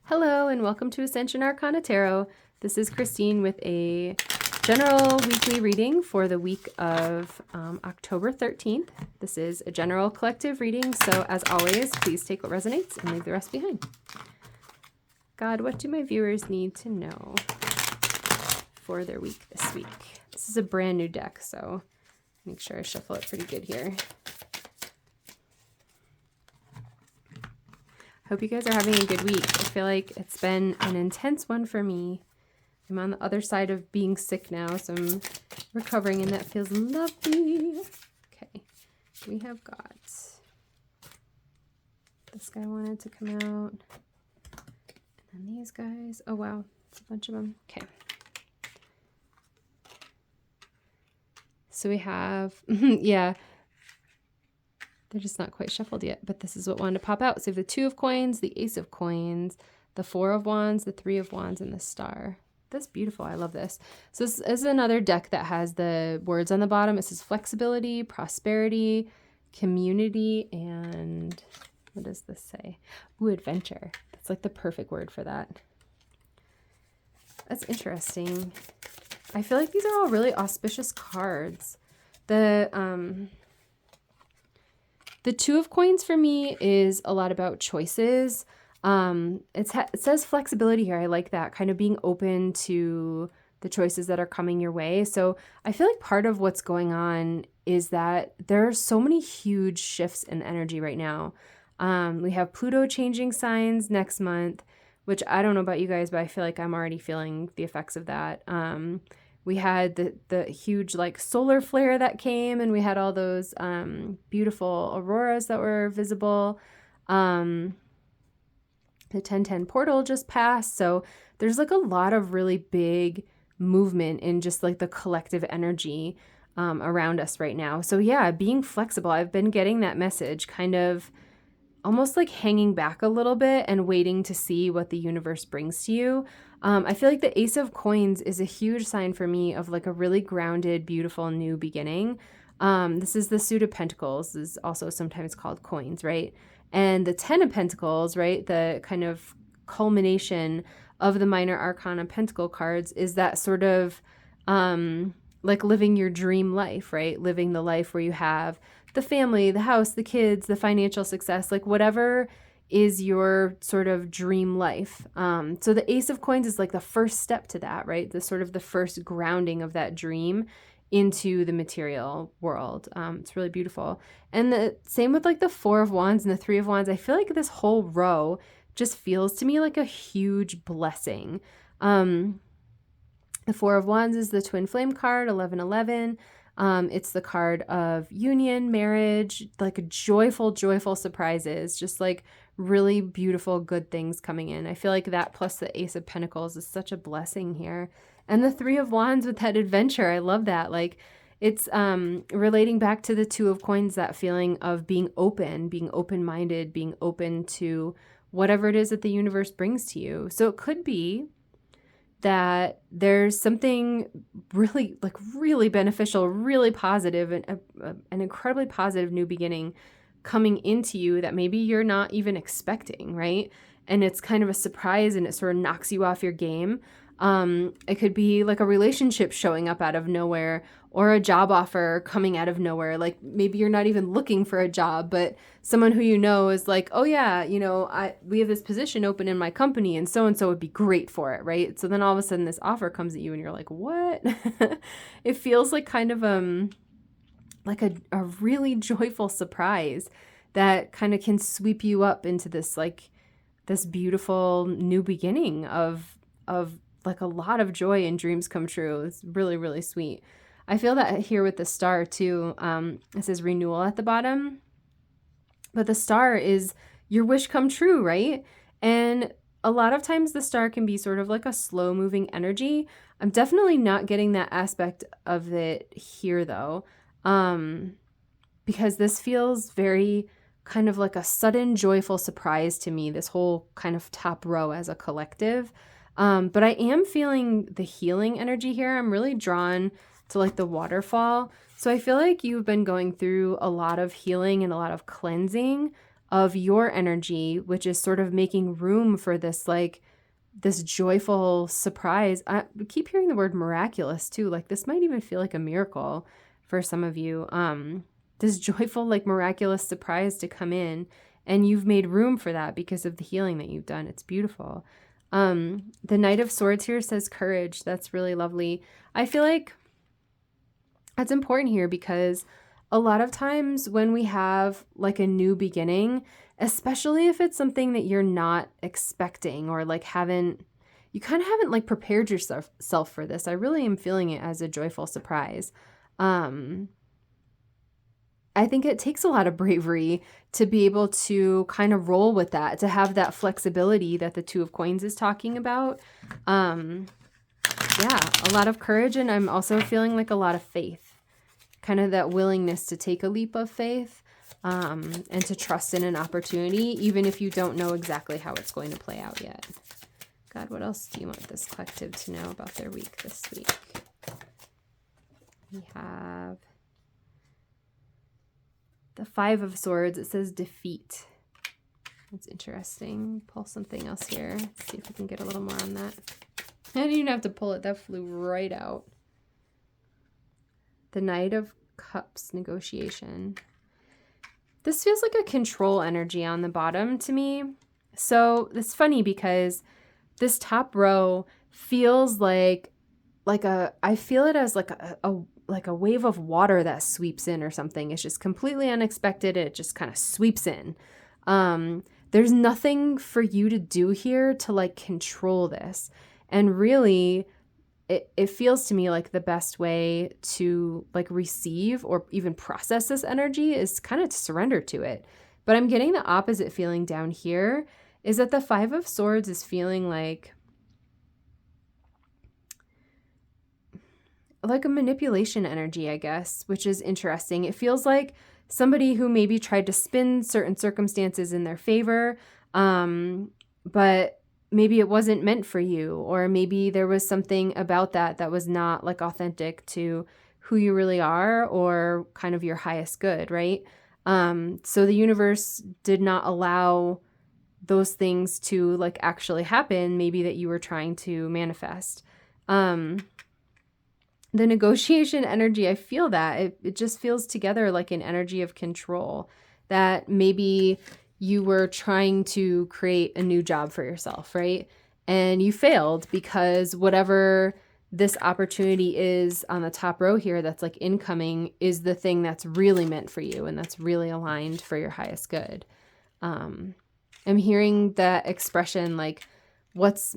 Hello and welcome to Ascension Arcana Tarot. This is Christine with a general weekly reading for the week of October 13th. This is a general collective reading, so as always, please take what resonates and leave the rest behind. God, what do my viewers need to know for their week this week? This is a brand new deck, so make sure I shuffle it pretty good here. Hope you guys are having a good week. I feel like it's been an intense one for me. I'm on the other side of being sick now, so I'm recovering, and that feels lovely. Okay, we have got this guy wanted to come out, and then these guys. Oh wow, it's a bunch of them. Okay, so we have yeah. They're just not quite shuffled yet, but this is what wanted to pop out. So we have the Two of Coins, the Ace of Coins, the Four of Wands, the Three of Wands, and the Star. That's beautiful. I love this. So this is another deck that has the words on the bottom. It says flexibility, prosperity, community, and what does this say? Ooh, adventure. That's like the perfect word for that. That's interesting. I feel like these are all really auspicious cards. The Two of Coins for me is a lot about choices. It says flexibility here. I like that, kind of being open to the choices that are coming your way. So I feel like part of what's going on is that there are so many huge shifts in energy right now. We have Pluto changing signs next month, which I don't know about you guys, but I feel like I'm already feeling the effects of that. We had the huge like solar flare that came, and we had all those beautiful auroras that were visible. The 1010 portal just passed. So there's like a lot of really big movement in just like the collective energy around us right now. So yeah, being flexible. I've been getting that message, kind of almost like hanging back a little bit and waiting to see what the universe brings to you. I feel like the Ace of Coins is a huge sign for me of like a really grounded, beautiful new beginning. This is the Suit of Pentacles. This is also sometimes called coins, right? And the 10 of Pentacles, right? The kind of culmination of the minor arcana pentacle cards is that sort of like living your dream life, right? Living the life where you have the family, the house, the kids, the financial success, like whatever is your sort of dream life. So the Ace of Coins is like the first step to that, right? The sort of the first grounding of that dream into the material world. It's really beautiful. And the same with like the Four of Wands and the Three of Wands. I feel like this whole row just feels to me like a huge blessing. The Four of Wands is the Twin Flame card, 1111. It's the card of union, marriage, like joyful, joyful surprises, just like really beautiful, good things coming in. I feel like that plus the Ace of Pentacles is such a blessing here. And the Three of Wands with that adventure, I love that. Like it's relating back to the Two of Coins, that feeling of being open-minded, being open to whatever it is that the universe brings to you. So it could be that there's something really beneficial, really positive, and an incredibly positive new beginning coming into you that maybe you're not even expecting, right? And it's kind of a surprise, and it sort of knocks you off your game. It could be like a relationship showing up out of nowhere, or a job offer coming out of nowhere. Like maybe you're not even looking for a job, but someone who you know is like, oh yeah, we have this position open in my company, and so would be great for it, right? So then all of a sudden this offer comes at you, and you're like, what? It feels like kind of like a really joyful surprise that kind of can sweep you up into this like this beautiful new beginning of like a lot of joy and dreams come true. It's really, really sweet. I feel that here with the Star too. It says renewal at the bottom, but the Star is your wish come true, right? And a lot of times the Star can be sort of like a slow moving energy. I'm definitely not getting that aspect of it here though, because this feels very kind of like a sudden joyful surprise to me, this whole kind of top row as a collective. But I am feeling the healing energy here. I'm really drawn to like the waterfall. So I feel like you've been going through a lot of healing and a lot of cleansing of your energy, which is sort of making room for this, like, this joyful surprise. I keep hearing the word miraculous too. Like, this might even feel like a miracle for some of you. This joyful, like, miraculous surprise to come in, and you've made room for that because of the healing that you've done. It's beautiful. The Knight of Swords here says courage. That's really lovely. I feel like that's important here because a lot of times when we have like a new beginning, especially if it's something that you're not expecting or like you kind of haven't like prepared yourself for this. I really am feeling it as a joyful surprise. I think it takes a lot of bravery to be able to kind of roll with that, to have that flexibility that the Two of Coins is talking about. Yeah, a lot of courage, and I'm also feeling like a lot of faith, kind of that willingness to take a leap of faith, and to trust in an opportunity, even if you don't know exactly how it's going to play out yet. God, what else do you want this collective to know about their week this week? We have the Five of Swords. It says defeat. That's interesting. Pull something else here. Let's see if we can get a little more on that. I didn't even have to pull it. That flew right out. The Knight of Cups, negotiation. This feels like a control energy on the bottom to me. So it's funny because this top row feels like I feel it as like a wave of water that sweeps in or something. It's just completely unexpected. It just kind of sweeps in. There's nothing for you to do here to like control this. And really, it feels to me like the best way to like receive or even process this energy is kind of to surrender to it. But I'm getting the opposite feeling down here, is that the Five of Swords is feeling like a manipulation energy, I guess, which is interesting. It feels like somebody who maybe tried to spin certain circumstances in their favor, but maybe it wasn't meant for you, or maybe there was something about that was not like authentic to who you really are or kind of your highest good, right? So the universe did not allow those things to like actually happen, maybe that you were trying to manifest. The negotiation energy, I feel that. It just feels together like an energy of control, that maybe you were trying to create a new job for yourself, right? And you failed because whatever this opportunity is on the top row here that's like incoming is the thing that's really meant for you and that's really aligned for your highest good. I'm hearing that expression like, what's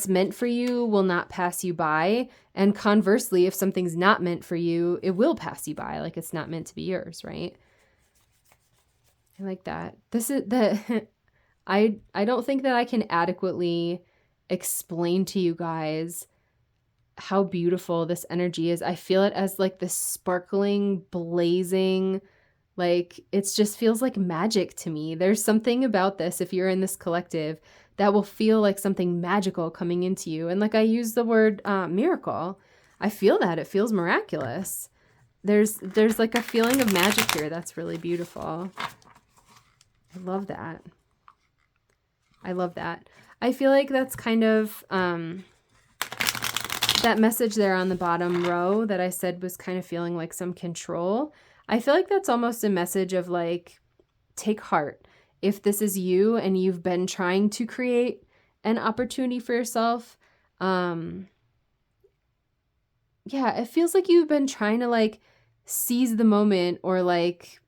meant for you will not pass you by. And conversely, if something's not meant for you, it will pass you by. Like it's not meant to be yours, right? I like that. This is the, I don't think that I can adequately explain to you guys how beautiful this energy is. I feel it as like this sparkling, blazing, like it just feels like magic to me. There's something about this, if you're in this collective, that will feel like something magical coming into you. And like I use the word miracle, I feel that. It feels miraculous. There's like a feeling of magic here that's really beautiful. I love that. I love that. I feel like that's kind of that message there on the bottom row that I said was kind of feeling like some control. I feel like that's almost a message of like, take heart. If this is you and you've been trying to create an opportunity for yourself, yeah, it feels like you've been trying to like seize the moment or like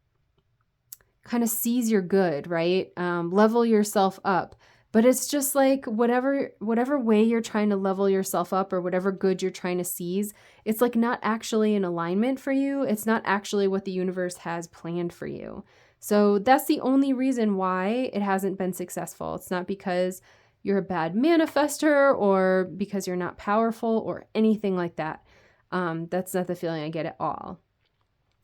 kind of seize your good, right? Level yourself up. But it's just like whatever way you're trying to level yourself up or whatever good you're trying to seize, it's like not actually in alignment for you. It's not actually what the universe has planned for you. So that's the only reason why it hasn't been successful. It's not because you're a bad manifester or because you're not powerful or anything like that. That's not the feeling I get at all.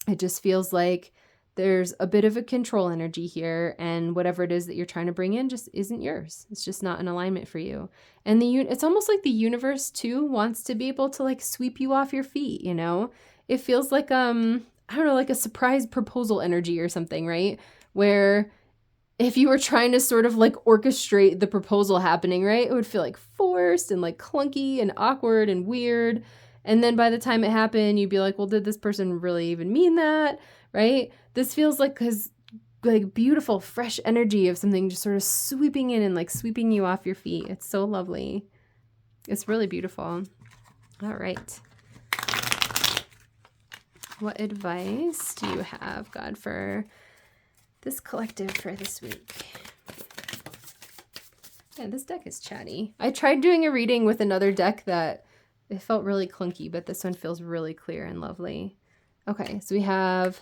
It just feels like there's a bit of a control energy here, and whatever it is that you're trying to bring in just isn't yours. It's just not in alignment for you. And it's almost like the universe too wants to be able to like sweep you off your feet, you know? It feels like I don't know, like a surprise proposal energy or something, right? Where if you were trying to sort of like orchestrate the proposal happening, right? It would feel like forced and like clunky and awkward and weird. And then by the time it happened, you'd be like, well, did this person really even mean that? Right? This feels like like beautiful, fresh energy of something just sort of sweeping in and like sweeping you off your feet. It's so lovely. It's really beautiful. All right. What advice do you have, God, for this collective for this week? Yeah, this deck is chatty. I tried doing a reading with another deck that it felt really clunky, but this one feels really clear and lovely. Okay, so we have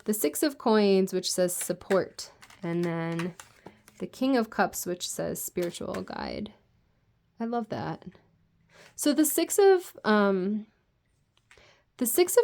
the Six of Coins, which says support, and then the King of Cups, which says spiritual guide. I love that. So the Six of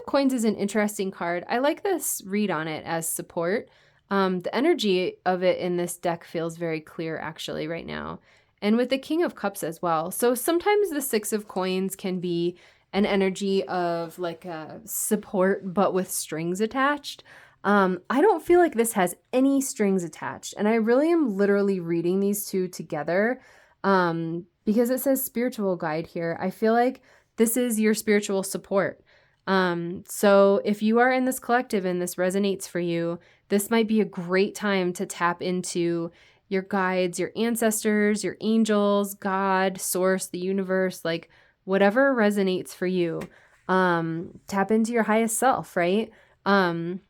Coins is an interesting card. I like this read on it as support. The energy of it in this deck feels very clear actually right now. And with the King of Cups as well. So sometimes the Six of Coins can be an energy of like a support, but with strings attached. I don't feel like this has any strings attached. And I really am literally reading these two together because it says spiritual guide here. I feel like this is your spiritual support. So if you are in this collective and this resonates for you, this might be a great time to tap into your guides, your ancestors, your angels, God, source, the universe, like whatever resonates for you. Tap into your highest self, right? To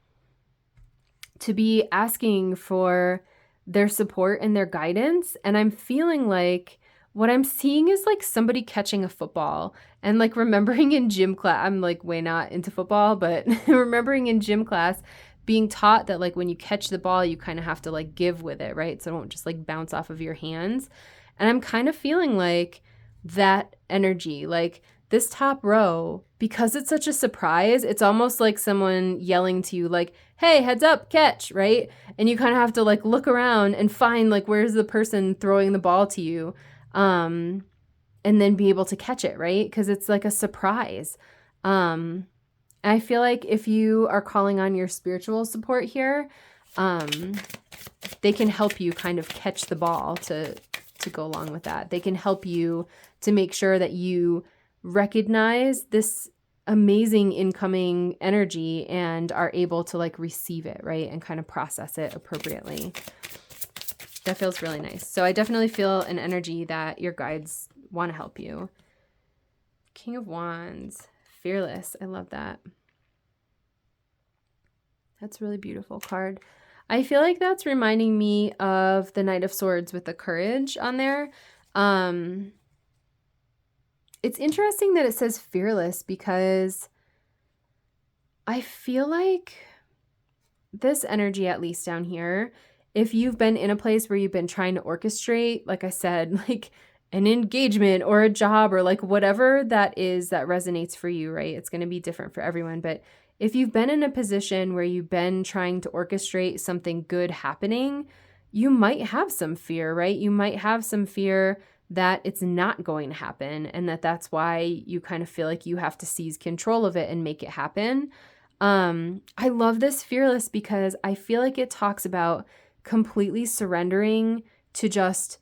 be asking for their support and their guidance. And I'm feeling like what I'm seeing is like somebody catching a football and like remembering in gym class, I'm like way not into football, but remembering in gym class being taught that like when you catch the ball, you kind of have to like give with it, right? So it won't just like bounce off of your hands. And I'm kind of feeling like that energy, like this top row, because it's such a surprise, it's almost like someone yelling to you like, hey, heads up, catch, right? And you kind of have to like look around and find like where's the person throwing the ball to you, and then be able to catch it, right? Because it's like a surprise. I feel like if you are calling on your spiritual support here, they can help you kind of catch the ball to go along with that. They can help you to make sure that you recognize this amazing incoming energy and are able to like receive it, right? And kind of process it appropriately. That feels really nice. So I definitely feel an energy that your guides want to help you. King of Wands, fearless. I love that. That's a really beautiful card. I feel like that's reminding me of the Knight of Swords with the courage on there. It's interesting that it says fearless because I feel like this energy, at least down here, if you've been in a place where you've been trying to orchestrate, like I said, like an engagement or a job or like whatever that is that resonates for you, right? It's going to be different for everyone. But if you've been in a position where you've been trying to orchestrate something good happening, you might have some fear, right? You might have some fear that it's not going to happen and that's why you kind of feel like you have to seize control of it and make it happen. I love this fearless because I feel like it talks about completely surrendering to just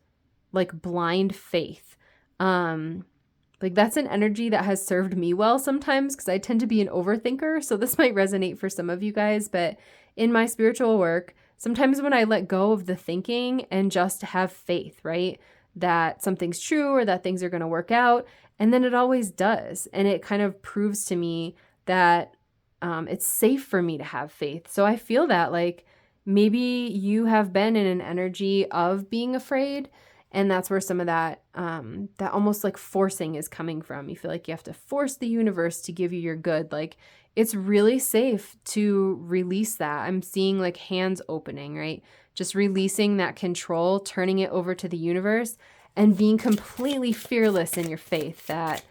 like blind faith. Like that's an energy that has served me well sometimes because I tend to be an overthinker. So this might resonate for some of you guys, but in my spiritual work, sometimes when I let go of the thinking and just have faith, right? That something's true or that things are going to work out. And then it always does. And it kind of proves to me that it's safe for me to have faith. So I feel that like maybe you have been in an energy of being afraid. And that's where some of that, that almost like forcing is coming from. You feel like you have to force the universe to give you your good. Like it's really safe to release that. I'm seeing like hands opening, right? Just releasing that control, turning it over to the universe and being completely fearless in your faith that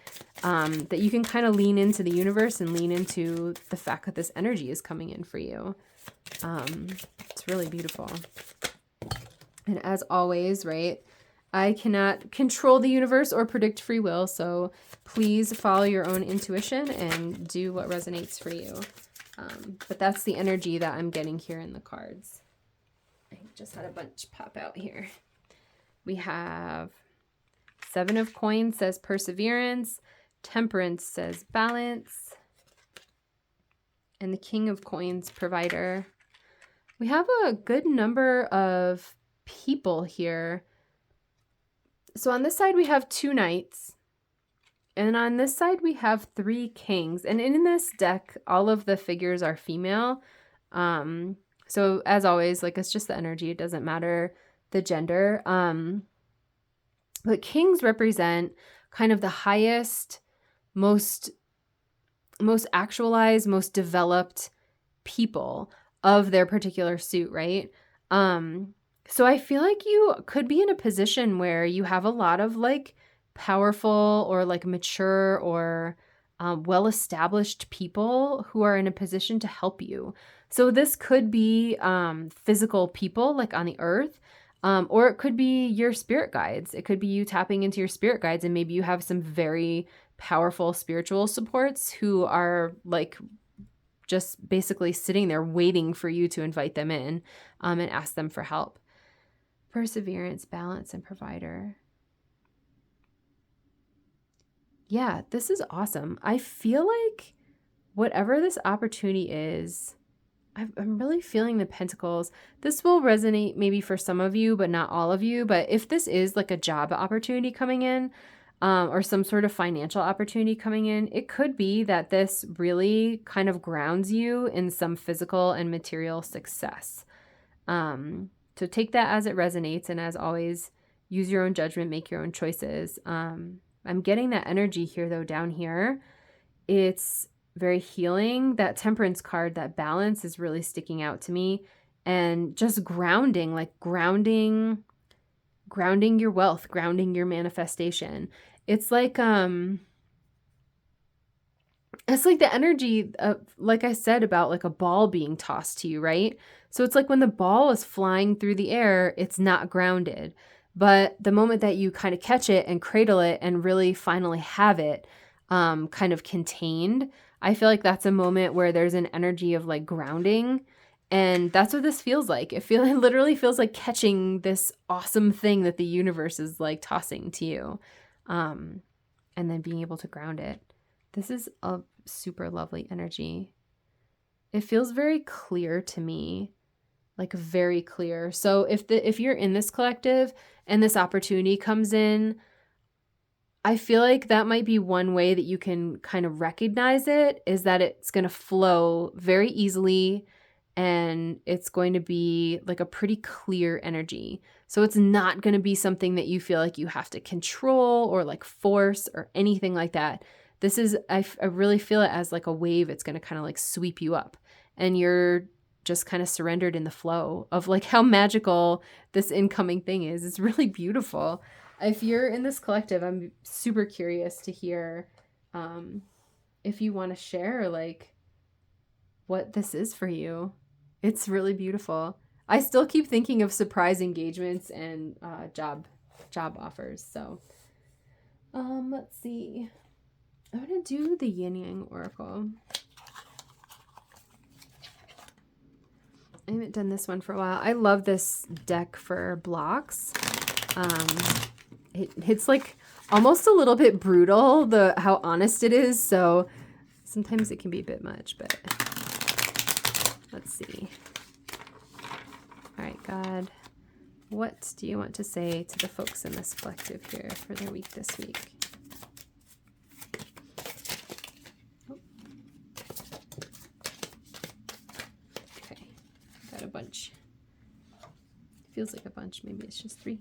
that you can kind of lean into the universe and lean into the fact that this energy is coming in for you. It's really beautiful. And as always, right, I cannot control the universe or predict free will, so please follow your own intuition and do what resonates for you. But that's the energy that I'm getting here in the cards. Right. just had a bunch pop out here. We have 7 of Coins says perseverance. Temperance says balance. And the King of Coins, provider. We have a good number of people here. So on this side we have 2 knights. And on this side we have 3 kings. And in this deck, all of the figures are female. So as always, like, it's just the energy. It doesn't matter the gender. But kings represent kind of the highest, most actualized, most developed people of their particular suit, right? So I feel like you could be in a position where you have a lot of like powerful or like mature or well-established people who are in a position to help you. So this could be physical people like on the earth, or it could be your spirit guides. It could be you tapping into your spirit guides, and maybe you have some very powerful spiritual supports who are like just basically sitting there waiting for you to invite them in and ask them for help. Perseverance, balance, and provider. Yeah, this is awesome. I feel like whatever this opportunity is, I'm really feeling the pentacles. This will resonate maybe for some of you, but not all of you. But if this is like a job opportunity coming in, or some sort of financial opportunity coming in, it could be that this really kind of grounds you in some physical and material success. So take that as it resonates. And as always, use your own judgment, make your own choices. I'm getting that energy here though, down here. It's very healing. That Temperance card, that balance is really sticking out to me. And just grounding, like grounding your wealth, grounding your manifestation. It's like the energy of, like I said, about like a ball being tossed to you, right? So it's like when the ball is flying through the air, it's not grounded. But the moment that you kind of catch it and cradle it and really finally have it kind of contained, I feel like that's a moment where there's an energy of like grounding. And that's what this feels like. It literally feels like catching this awesome thing that the universe is like tossing to you. And then being able to ground it. This is a super lovely energy. It feels very clear to me, like very clear. So if you're in this collective and this opportunity comes in, I feel like that might be one way that you can kind of recognize it, is that it's going to flow very easily and it's going to be like a pretty clear energy. So it's not going to be something that you feel like you have to control or like force or anything like that. This is, I really feel it as like a wave. It's going to kind of like sweep you up and you're just kind of surrendered in the flow of like how magical this incoming thing is. It's really beautiful. If you're in this collective, I'm super curious to hear if you want to share like what this is for you. It's really beautiful. I still keep thinking of surprise engagements and job offers. So let's see. I'm going to do the Yin Yang Oracle. I haven't done this one for a while. I love this deck for blocks. It's like almost a little bit brutal, how honest it is. So sometimes it can be a bit much, but let's see. All right, God, what do you want to say to the folks in this collective here for their week this week? Okay, got a bunch. Feels like a bunch. Maybe it's just 3.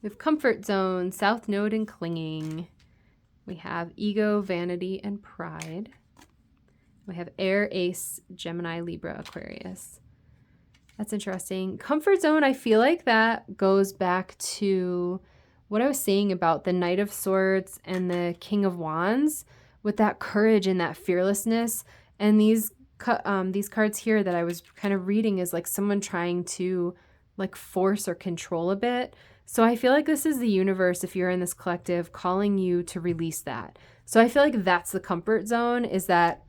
We have Comfort Zone, South Node, and Clinging. We have Ego, Vanity, and Pride. We have Air, Ace, Gemini, Libra, Aquarius. That's interesting. Comfort Zone, I feel like that goes back to what I was saying about the Knight of Swords and the King of Wands, with that courage and that fearlessness. And these cards here that I was kind of reading is like someone trying to like force or control a bit. So I feel like this is the universe, if you're in this collective, calling you to release that. So I feel like that's the comfort zone, is that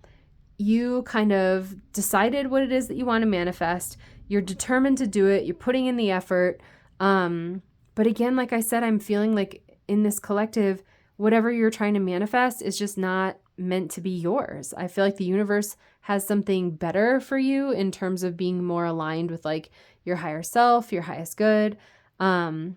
you kind of decided what it is that you want to manifest. You're determined to do it. You're putting in the effort. But again, like I said, I'm feeling like in this collective, whatever you're trying to manifest is just not meant to be yours. I feel like the universe has something better for you in terms of being more aligned with like your higher self, your highest good. So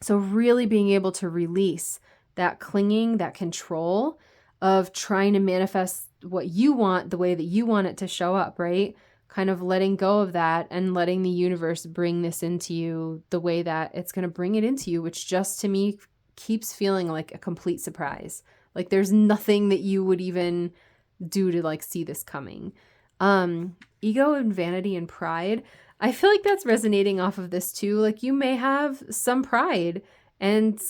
really being able to release that clinging, that control of trying to manifest what you want the way that you want it to show up, right? Kind of letting go of that and letting the universe bring this into you the way that it's going to bring it into you, which just to me keeps feeling like a complete surprise. Like there's nothing that you would even do to like see this coming. Ego and vanity and pride. I feel like that's resonating off of this too. Like you may have some pride and just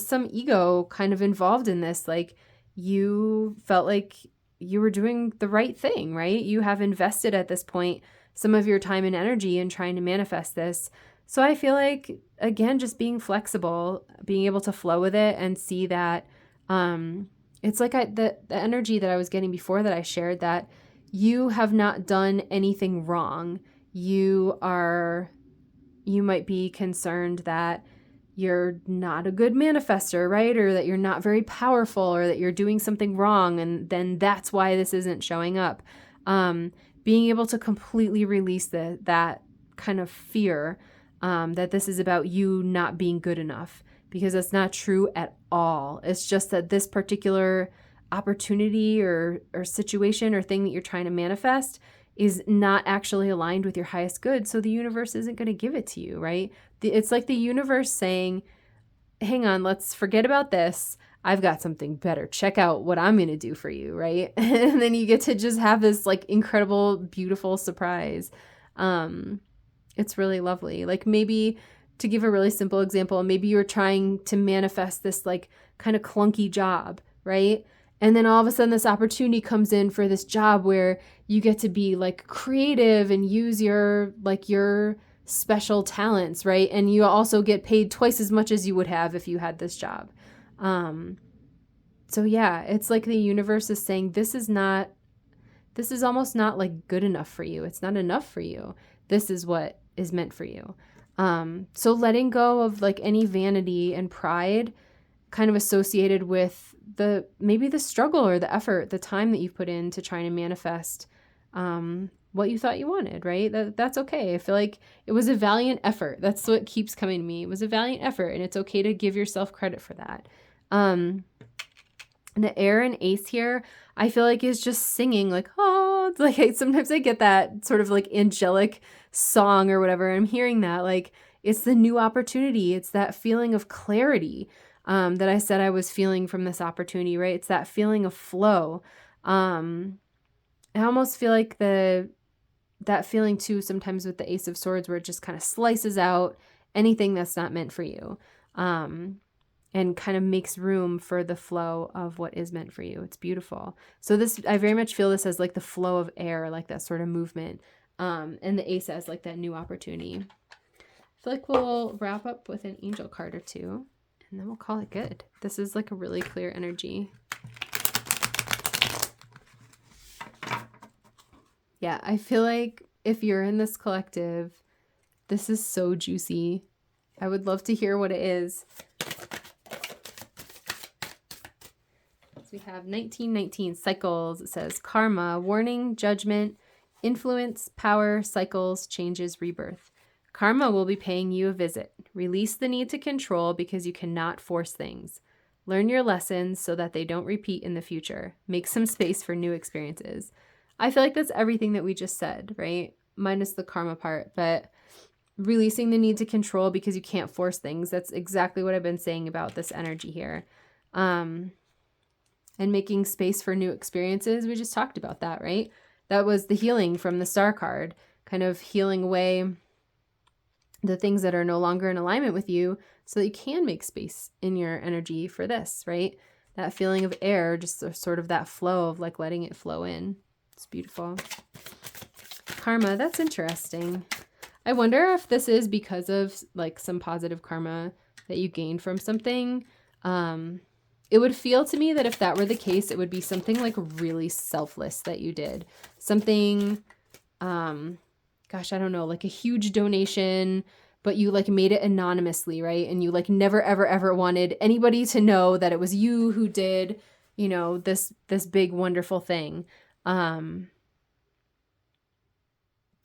some ego kind of involved in this. Like you felt like you were doing the right thing, right? You have invested at this point some of your time and energy in trying to manifest this. So I feel like, again, just being flexible, being able to flow with it and see that it's like the energy that I was getting before that I shared, that you have not done anything wrong. You might be concerned that you're not a good manifester, right? Or that you're not very powerful, or that you're doing something wrong, and then that's why this isn't showing up. Being able to completely release that kind of fear that this is about you not being good enough, because that's not true at all. It's just that this particular opportunity or situation or thing that you're trying to manifest is not actually aligned with your highest good. So the universe isn't going to give it to you, right? It's like the universe saying, hang on, let's forget about this. I've got something better. Check out what I'm going to do for you, right? And then you get to just have this like incredible, beautiful surprise. It's really lovely. Like maybe, to give a really simple example, maybe you're trying to manifest this like kind of clunky job, right? And then all of a sudden this opportunity comes in for this job where you get to be like creative and use your special talents, right? And you also get paid twice as much as you would have if you had this job. So yeah, it's like the universe is saying, this is almost not like good enough for you. It's not enough for you. This is what is meant for you. So letting go of like any vanity and pride kind of associated with maybe the struggle or the effort, the time that you've put into trying to manifest what you thought you wanted, right? That's okay. I feel like it was a valiant effort. That's what keeps coming to me. It was a valiant effort, and it's okay to give yourself credit for that. The air and ace here, I feel like is just singing like, oh, it's like sometimes I get that sort of like angelic song or whatever. I'm hearing that like it's the new opportunity. It's that feeling of clarity that I said I was feeling from this opportunity, right? It's that feeling of flow. I almost feel like that feeling too sometimes with the Ace of Swords, where it just kind of slices out anything that's not meant for you. And kind of makes room for the flow of what is meant for you. It's beautiful. So I very much feel this as like the flow of air, like that sort of movement. And the ace as like that new opportunity. I feel like we'll wrap up with an angel card or two, and then we'll call it good. This is like a really clear energy. Yeah, I feel like if you're in this collective, this is so juicy. I would love to hear what it is. We have 1919 cycles. It says karma, warning, judgment, influence, power, cycles, changes, rebirth. Karma will be paying you a visit. Release the need to control because you cannot force things. Learn your lessons so that they don't repeat in the future. Make some space for new experiences. I feel like that's everything that we just said, right? Minus the karma part, but releasing the need to control because you can't force things. That's exactly what I've been saying about this energy here. And making space for new experiences. We just talked about that, right? That was the healing from the Star card, kind of healing away the things that are no longer in alignment with you so that you can make space in your energy for this, right? That feeling of air, just sort of that flow of like letting it flow in. It's beautiful. Karma, that's interesting. I wonder if this is because of like some positive karma that you gained from something. It would feel to me that if that were the case, it would be something like really selfless that you did. Something gosh, I don't know, like a huge donation, but you like made it anonymously, right? And you like never ever ever wanted anybody to know that it was you who did, you know, this big wonderful thing.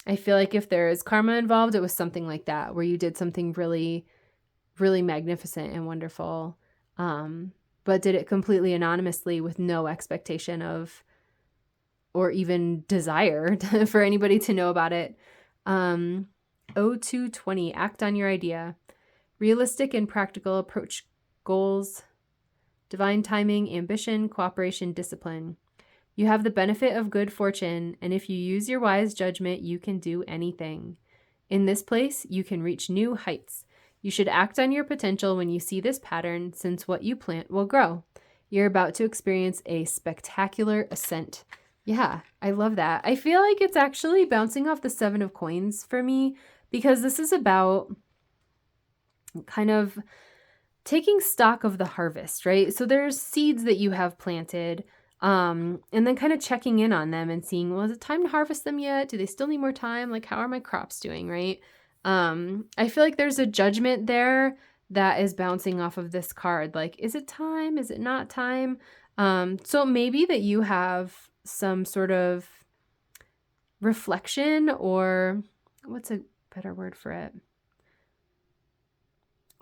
I feel like if there is karma involved, it was something like that, where you did something really, really magnificent and wonderful, but did it completely anonymously with no expectation of or even desire for anybody to know about it. 0220, act on your idea. Realistic and practical approach goals, divine timing, ambition, cooperation, discipline. You have the benefit of good fortune, and if you use your wise judgment, you can do anything. In this place, you can reach new heights. You should act on your potential when you see this pattern, since what you plant will grow. You're about to experience a spectacular ascent. Yeah, I love that. I feel like it's actually bouncing off the 7 of coins for me, because this is about kind of taking stock of the harvest, right? So there's seeds that you have planted, and then kind of checking in on them and seeing, well, is it time to harvest them yet? Do they still need more time? Like, how are my crops doing, right? I feel like there's a judgment there that is bouncing off of this card. Like, is it time? Is it not time? So maybe that you have some sort of reflection, or what's a better word for it?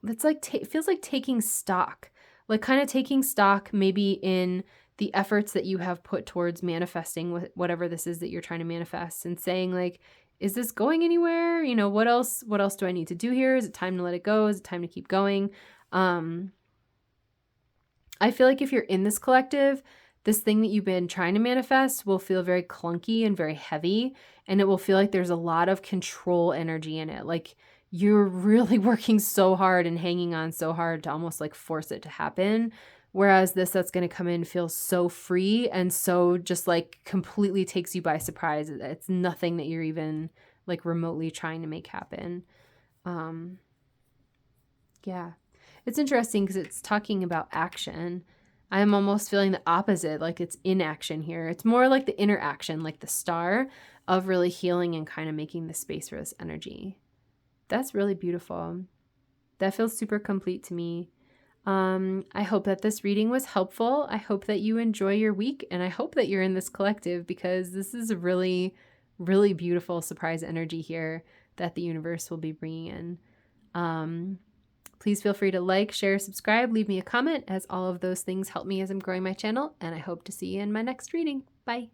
That's like feels like taking stock, like kind of taking stock maybe in the efforts that you have put towards manifesting whatever this is that you're trying to manifest, and saying like, is this going anywhere? You know, what else do I need to do here? Is it time to let it go? Is it time to keep going? I feel like if you're in this collective, this thing that you've been trying to manifest will feel very clunky and very heavy, and it will feel like there's a lot of control energy in it. Like you're really working so hard and hanging on so hard to almost like force it to happen. Whereas this that's going to come in feels so free and so just like completely takes you by surprise. It's nothing that you're even like remotely trying to make happen. Yeah. It's interesting because it's talking about action. I'm almost feeling the opposite, like it's inaction here. It's more like the interaction, like the star of really healing and kind of making the space for this energy. That's really beautiful. That feels super complete to me. I hope that this reading was helpful. I hope that you enjoy your week, and I hope that you're in this collective, because this is a really, really beautiful surprise energy here that the universe will be bringing in. Please feel free to like, share, subscribe, leave me a comment, as all of those things help me as I'm growing my channel, and I hope to see you in my next reading. Bye.